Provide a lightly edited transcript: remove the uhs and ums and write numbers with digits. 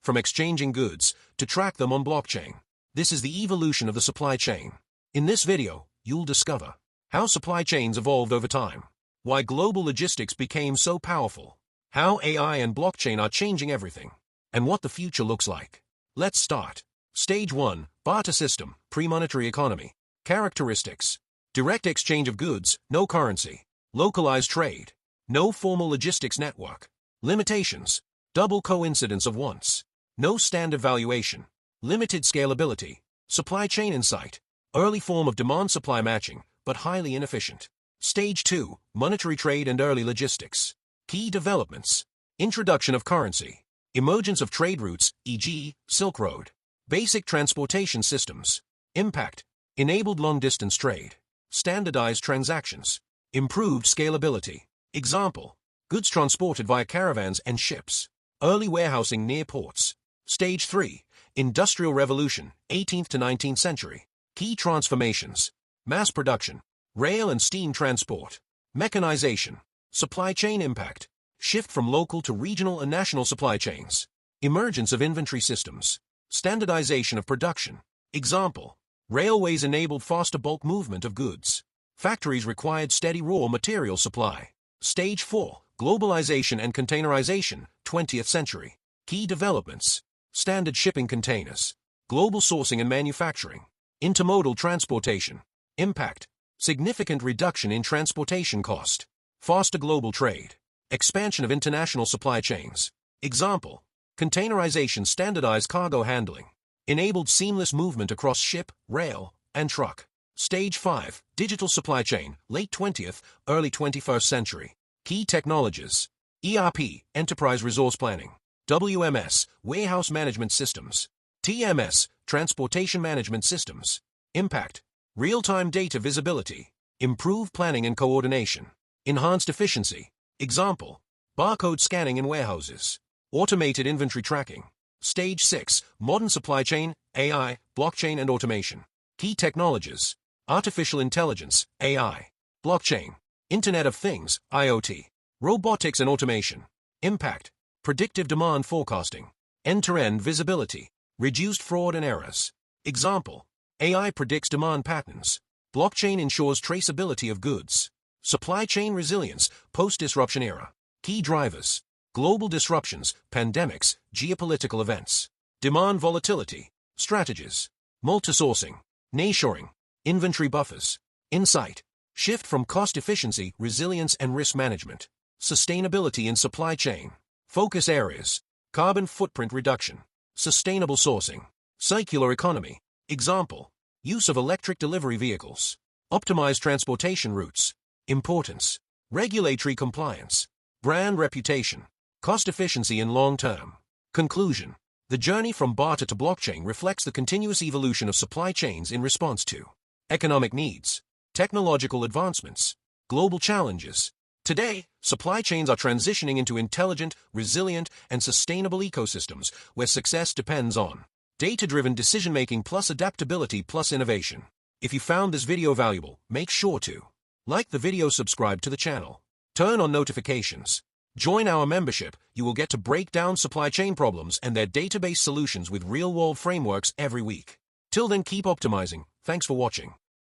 from exchanging goods to track them on blockchain. This is the evolution of the supply chain. In this video, you'll discover how supply chains evolved over time, why global logistics became so powerful, how AI and blockchain are changing everything, and what the future looks like. Let's start. Stage 1. Barter system, pre-monetary economy. Characteristics: direct exchange of goods, no currency. Localized trade, no formal logistics network. Limitations: double coincidence of wants. No standard valuation. Limited scalability. Supply chain insight: early form of demand-supply matching, but highly inefficient. Stage 2. Monetary trade and early logistics. Key developments: introduction of currency. Emergence of trade routes, e.g., Silk Road. Basic transportation systems. Impact: enabled long-distance trade. Standardized transactions. Improved scalability. Example: goods transported via caravans and ships. Early warehousing near ports. Stage 3. Industrial Revolution, 18th to 19th century. Key transformations: mass production, rail and steam transport. Mechanization. Supply chain impact: shift from local to regional and national supply chains. Emergence of inventory systems. Standardization of production. Example: railways enabled faster bulk movement of goods. Factories required steady raw material supply. Stage 4. Globalization and containerization, 20th century. Key developments: standard shipping containers. Global sourcing and manufacturing. Intermodal transportation. Impact: significant reduction in transportation cost. Faster global trade. Expansion of international supply chains. Example: containerization standardized cargo handling. Enabled seamless movement across ship, rail, and truck. Stage 5. Digital supply chain, late 20th, early 21st century. Key technologies: ERP, enterprise resource planning. WMS, warehouse management systems. TMS, transportation management systems. Impact: real-time data visibility. Improved planning and coordination. Enhanced efficiency. Example: barcode scanning in warehouses. Automated inventory tracking. Stage 6. Modern supply chain, AI, blockchain and automation. Key technologies: artificial intelligence, AI. Blockchain. Internet of Things, IoT. Robotics and automation. Impact: predictive demand forecasting. End-to-end visibility. Reduced fraud and errors. Example: AI predicts demand patterns. Blockchain ensures traceability of goods. Supply chain resilience, post-disruption era. Key drivers: global disruptions, pandemics, geopolitical events. Demand volatility. Strategies: multi-sourcing, nearshoring, inventory buffers. Insight: shift from cost efficiency, resilience and risk management. Sustainability in supply chain. Focus areas: carbon footprint reduction. Sustainable sourcing. Circular economy. Example: use of electric delivery vehicles. Optimized transportation routes. Importance: regulatory compliance. Brand reputation. Cost efficiency in long term. Conclusion: the journey from barter to blockchain reflects the continuous evolution of supply chains in response to economic needs, technological advancements, global challenges. Today, supply chains are transitioning into intelligent, resilient, and sustainable ecosystems where success depends on data-driven decision-making plus adaptability plus innovation. If you found this video valuable, make sure to like the video, subscribe to the channel, turn on notifications. Join our membership. You will get to break down supply chain problems and their database solutions with real-world frameworks every week. Till then, keep optimizing. Thanks for watching.